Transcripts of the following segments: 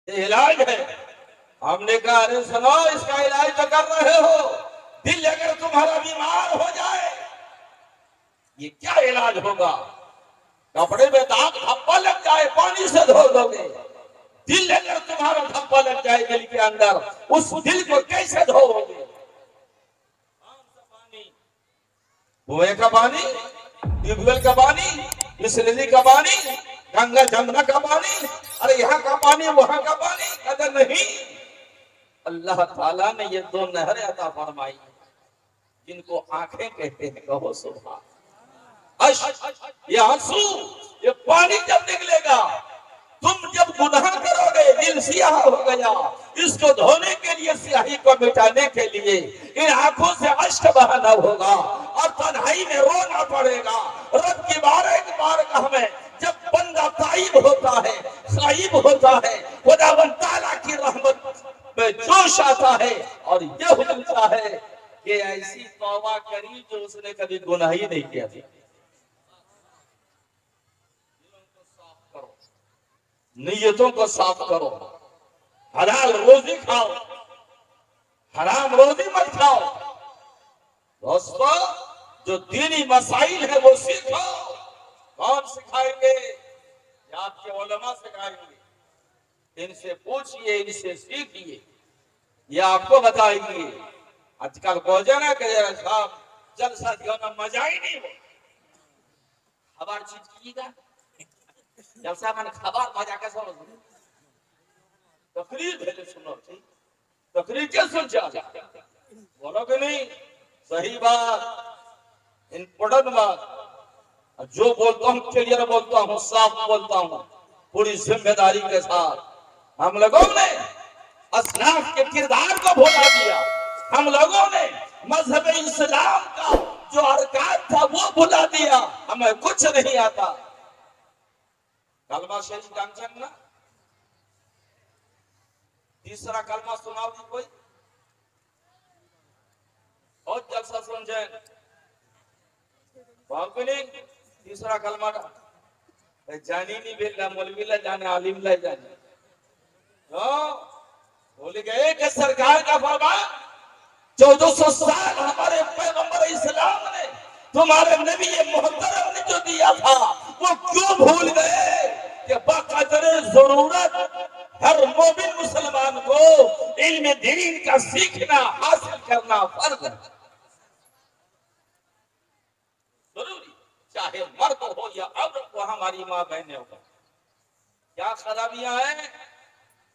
ये इलाज है। हमने कहा अरे सुनो, इसका इलाज तो कर रहे हो, दिल अगर तुम्हारा बीमार हो जाए ये क्या इलाज होगा? कपड़े में दाग धब्बा लग जाए पानी से धो दोगे, दिल अगर तुम्हारा धब्बा लग जाए दिल के अंदर, उस दिल को कैसे धोओगे? कुएं का पानी, ट्यूबवेल का पानी, बिसलेरी का पानी, गंगा जमुना का पानी, अरे यहाँ का पानी वहां का पानी, कदर नहीं। अल्लाह ताला ने ये दो नहरें अता फरमाई जिनको आंखें कहते हैं। कहो सुभान। ये आंसू, ये पानी जब निकलेगा, तुम जब गुनाह करोगे दिल सियाह हो गया, इसको धोने के लिए, सियाही को मिटाने के लिए इन आंखों से अश्क बहाना होगा और तन्हाई में रोना पड़ेगा। रब की बारगाह में जब बंदा ताइब होता है, साइब होता है, खुदावंद ताला की रहमत में जोश आता है और यह होता है कि ऐसी तौबा करी जो उसने कभी गुनाह ही नहीं किया था। नीयतों को साफ करो, हलाल रोजी खाओ, हराम रोजी मत खाओ। दोस्तों, जो दीनी मसाइल है वो सीखो। कौन सिखाएंगे? आपके उलमा सिखाएंगे। इनसे पूछिए, इनसे सीखिए, ये आपको बताएंगे। आजकल बोझे ना कि साहब जलसा दियो मजा ही नहीं हो, खबर चीज कीजिएगा जलसा मन खबर मजा कैसे हो? तकरीर है सुनो, ठीक तकरीर क्या सुन जा बोलो कि नहीं? सही बात, इम्पोर्टेंट बात। जो बोलता हूँ क्लियर बोलता हूँ, साफ बोलता हूँ, पूरी जिम्मेदारी के साथ। हम लोगों ने असलाफ के किरदार को भुला दिया, हम लोगों ने मजहब इस्लाम का जो अरकान था वो भुला दिया, हमें कुछ नहीं आता। कलमा शरीफ जानते ना? तीसरा कलमा सुनाओ जी कोई, और जलसा समझे नहीं। तीसरा कलमा जानी नहीं बेला, मौलवी ला जाने, आलिम ला जाने। बोले गए कि सरकार का फरमान 1400 साल हमारे पैगंबर इस्लाम ने, तुम्हारे नबी मोहतरम ने जो दिया था वो क्यों भूल गए कि बकदर जरूरत हर मोमिन मुसलमान को इल्म दीन का सीखना, हासिल करना फर्ज है, जरूरी, चाहे मर्द हो या औरत हो, हमारी माँ बहनें हो। क्या खराबियां हैं?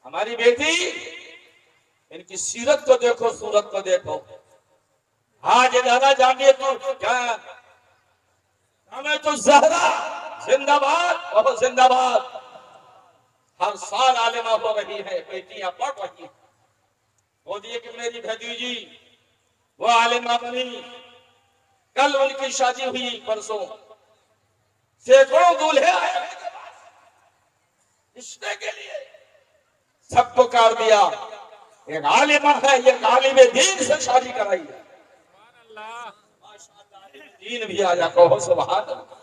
हमारी बेटी, इनकी सीरत को देखो, सूरत को देखो। आज दादा जानिए तो क्या हमें तो जहरा जिंदाबाद, बहुत जिंदाबाद। हर साल आलिमा हो रही है, बेटियां पढ़ रही है। बोलिए कि मेरी भतीजी वो आलिमा बनी, कल उनकी शादी हुई, परसों सैकड़ों दूल्हे आए रिश्ते के लिए, सबको कर दिया। एक आलिमा है, ये आलिम दीन से शादी कराई है। दीन भी आ जा, कहो सुभान अल्लाह।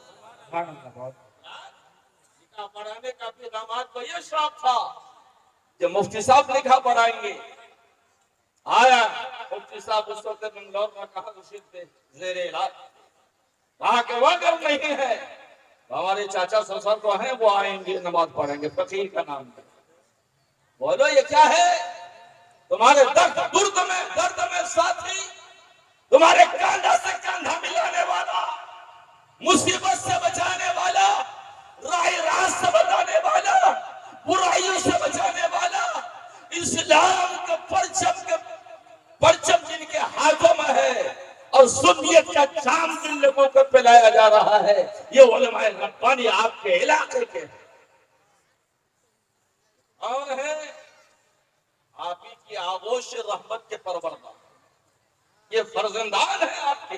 पढ़ाने का अपने दामाद को यह शौक था कि मुफ्ती साहब लिखा पढ़ाएंगे। आया मुफ्ती साहब उस वक्त बंगलौर में, कहा जेरे इलाज, कहा कि वह अगर नहीं है तो हमारे चाचा ससुर को हैं, वो आएंगे नमाज पढ़ेंगे, फकीर का नाम है। बोलो ये क्या है? तुम्हारे दर्द में साथी, तुम्हारे कंधा से कंधा मिलाने वाला, मुसीबत से बचाने वाला, राह से बताने वाला, बुराइयों से बचाने वाला, इस्लाम के परचम जिनके हाथों में है और सुन्नियत का जाम जिन लोगों को पिलाया जा रहा है, ये उलमाए रब्बानी आपके इलाके के और है आप ही की आगोश रहमत के परवरदार, ये फर्जंदान है आपके,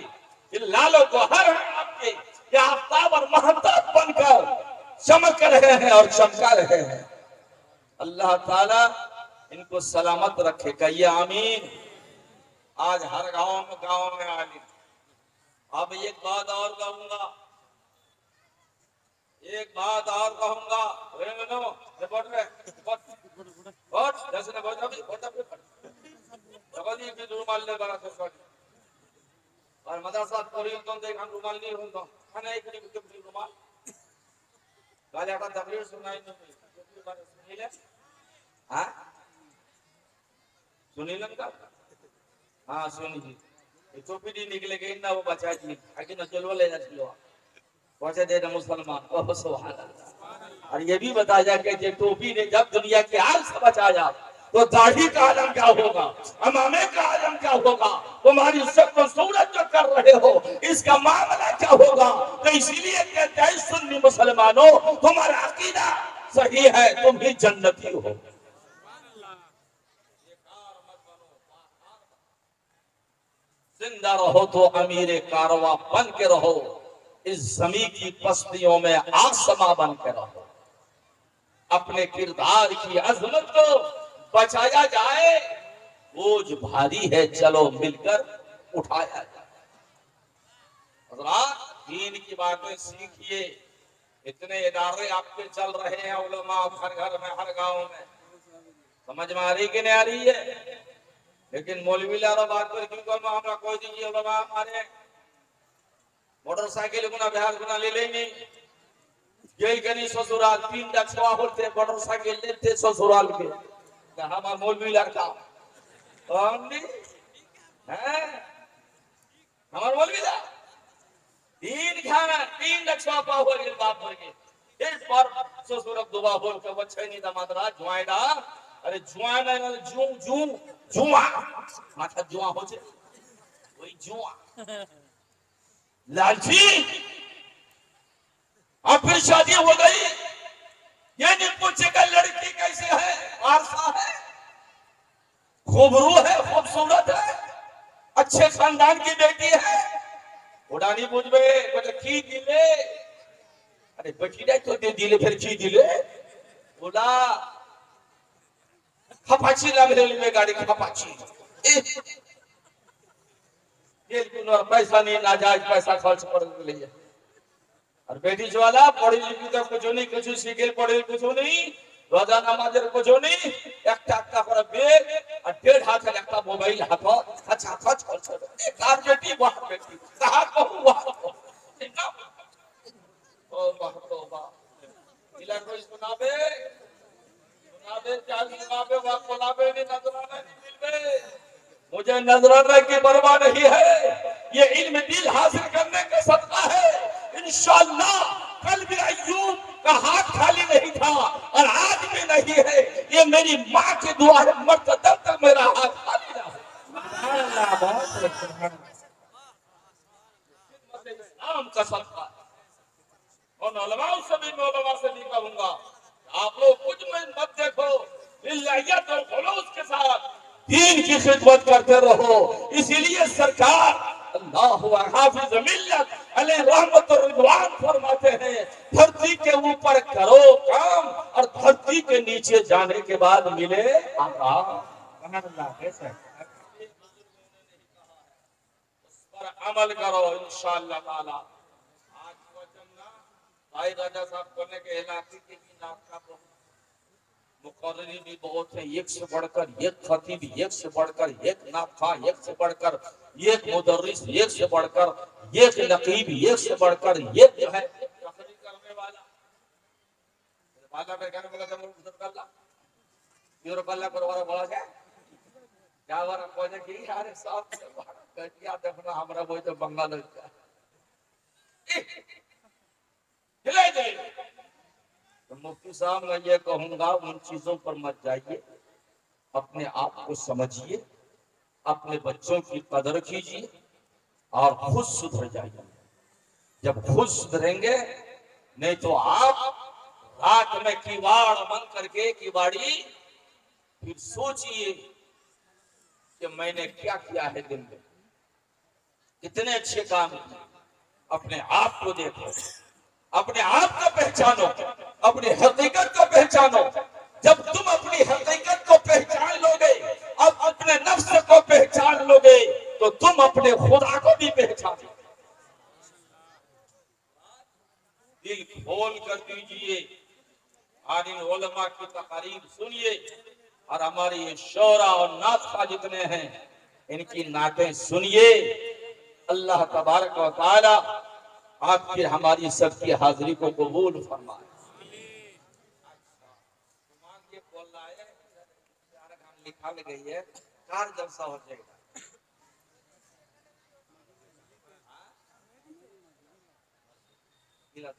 ये लालो गौहर है आपके, ये आफ्ताब और महताब बनकर चमक रहे हैं और चमका रहे हैं। अल्लाह ताला इनको सलामत रखे, कहिए आमीन। आज हर गांव में आलिम। अब एक बात और कहूंगा, एक बात और कहूंगा, रिपोर्ट जैसे ना बोलता भी जगदी भी रुमाल ले बड़ा तो और मदरसा पढ़ी तो देख हम रुमाल नहीं होता खाना एक नहीं रुमाल गाले का तकरीर सुनाई नहीं सुनी ले हाँ सुनी लंका हाँ सुनी टोपी दी निकले गई ना वो बचा जी आगे न चलो ले जा चलो पहुंचे दे ना मुसलमान ओह सुभान अल्लाह और ये भी बताया कि ये टोपी ने जब दुनिया के हाल से बचाया तो दाढ़ी का आलम क्या होगा अमामे का आलम क्या होगा तुम्हारी शक्ल सूरत जो कर रहे हो इसका मामला क्या होगा तो इसीलिए कहते हैं सुन्नी मुसलमानों तुम्हारा अकीदा सही है तुम ही जन्नती हो जिंदा रहो तो अमीर कारवा बन के रहो इस जमीन की पस्तियों में आसमा बन के रहो अपने किरदार की अजमत को बचाया जाए बोझ भारी है चलो मिलकर उठाया जाए दीन की बातें सीखिए इतने इदारे आपके चल रहे हैं उलमा हर घर में हर गांव में समझ में आ रही कि नहीं आ रही है लेकिन मौलवी लारा बात पर क्यों करना हमरा कोई दीजिए उलमा हमारे मोटरसाइकिल गुना बिहार गुना ले लेंगे यही करी ससुराल 3 लक्षवा होते मोटरसाइकिल लेते ससुराल के हमारा मौलवी लड़का कौन भी है हमारा मौलवी ला 3 लक्षवा पा हो गए बाप भर के इस पर ससुर दुबा बोल के बच्चे नहीं दमादरा जुआइदा अरे जुआ ना जू जू जुआ माथा जुआ हो जाए वही जुआ लालची अब फिर शादी हो गई ये नहीं पूछेगा लड़की कैसे है आरसा है खूबरू है खूबसूरत है अच्छे खानदान की बेटी है उड़ानी बुझबे बोले की दिले अरे बेटी जाए तो दे दिले फिर की दिले बोला खपाची लग रही में गाड़ी खपाची ये पैसा नहीं नाजायज पैसा खर्च कर लिए और बेटी जो वाला पढ़ी लिखी तो कुछ नहीं कुछ सीखे पढ़े कुछ नहीं रोजा नमाजेर कुछ नहीं एक टाका कर बेग और 1.5 हाथ लगता मोबाइल हाथो अच्छा खर्च खर्च एक आर बेटी वहां बेटी कहां कहूं वहां ओ तौबा इला कोई सुनाबे क्या सुनाबे वा कोलाबे नहीं नजराना नहीं मिलबे मुझे नजराना की परवाह नहीं है ये इल्म दिल हासिल करने का सदका है इंशाअल्लाह कल भी अय्यूब का हाथ खाली नहीं था और आज भी नहीं है ये मेरी माँ की दुआ है मरते दम तक मेरा हाथ खाली ना हो सुभान अल्लाह बहुत सुभान इस्लाम का सदका और उलमा सभी उलमा से भी कहूंगा आप लोग कुछ मत देखो लिल्लाहियत और खुलूस के साथ दीन की खिदमत करते रहो इसीलिए सरकार अल्लाहु हाफिज मिल्लत अलैहि रहमत और रिदवान फरमाते हैं धरती के ऊपर करो काम और धरती के नीचे जाने के बाद मिले आराम सुभान अल्लाह ऐसा उस पर अमल करो इंशाअल्लाह ताला आज वचन ना भाई राजा साहब करने के इलाके के नाम का मुकर्ररी भी बहुत है एक से बढ़कर एक खतीब एक से बढ़कर एक नाफा एक से बढ़कर एक मुदर्रिस एक से बढ़कर एक नकीब एक से बढ़कर एक जो है तकरीर करने वाला वाला पे कहने वाला जब उधर कल्ला यूरो कल्ला करवारा बोला है क्या वाला कोने की यार साहब से कहतिया देखना हमरा वो तो बंगाल का हिला दे तो मुफ्ती साहब मैं ये कहूंगा उन चीजों पर मत जाइए अपने आप को समझिए अपने बच्चों की कदर कीजिए और खुद सुधर जाइए जब खुद सुधरेंगे नहीं तो आप रात में किवाड़ बंद करके किवाड़ी फिर सोचिए कि मैंने क्या किया है दिन में कितने अच्छे काम किए अपने आप को देखो अपने आप को पहचानो अपनी हकीकत को पहचानो जब तुम अपनी हकीकत को पहचान लोगे अब अपने नफ्स को पहचान लोगे तो तुम अपने खुदा को भी पहचानो दिल खोल कर दीजिए आज इन उलमा की तकारीर सुनिए और हमारे ये शोरा और नात जितने हैं इनकी नातें सुनिए। अल्लाह तबारक व तआला आप फिर हमारी सबकी हाजिरी को कबूल फरमाए। ये बोल रहा है लिखा में गई है कार जलसा हो जाएगा।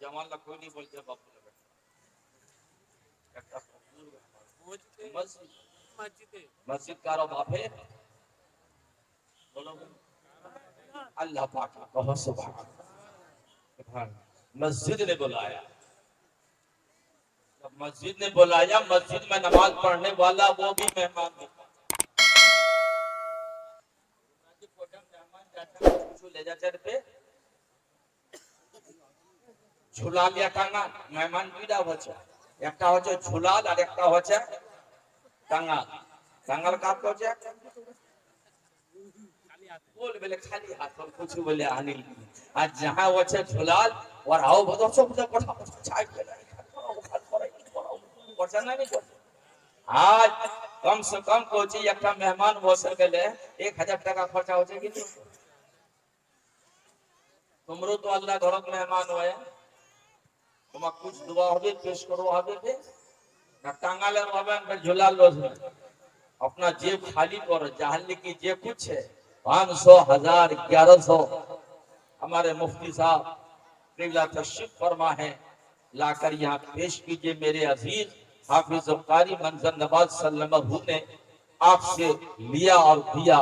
जवान ला कोई नहीं बोलते बापू मस्जिद का बाप है बोलो अल्लाह पाक कहो सुभान। मस्जिद ने बुलाया, जब मस्जिद ने बुलाया मस्जिद में नमाज पढ़ने वाला वो भी मेहमान ले जाते पे ঝুলা লিয়া টাঙ্গা মেহমান দুইটা হচ্ছে, একটা হচ্ছে ঝুলাল আর একটা হচ্ছে টাঙ্গাল। টাঙ্গাল কাপ হচ্ছে बोल बोले खाली हाथ और कुछ बोले आने आज जहां वचे झुलाल और आओ बदो सब पठा छाई के पड़छन नहीं को आज कम से कम कोची एकटा मेहमान बसर गेले 1000 টাকা खर्चा होचे कि तुमरो तो अल्लाह घरत मेहमान होए तुम कुछ दुआ होबे पेश करो होबे के ना टांगाले होबे ना झुलाल लो अपना जेब खाली कर जहां की जे कुछ है 500 1000 1100 हमारे मुफ्ती साहब किबला तशरीफ फरमा है लाकर यहाँ पेश कीजिए। मेरे अजीज हाफिज कारी मंजर नवाज सल्लल्लाहु ने आपसे लिया और दिया।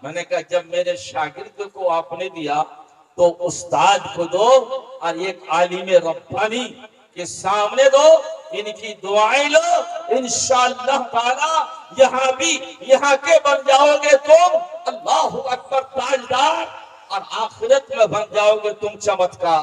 मैंने कहा जब मेरे शागिर्द को आपने दिया तो उस्ताद को दो और एक आलिम रब्बानी के सामने दो, इनकी दुआएं लो, इंशाअल्लाह ताला यहाँ भी यहाँ के बन जाओगे तुम अल्लाहु अकबर ताजदार और आखिरत में बन जाओगे तुम चमत्कार।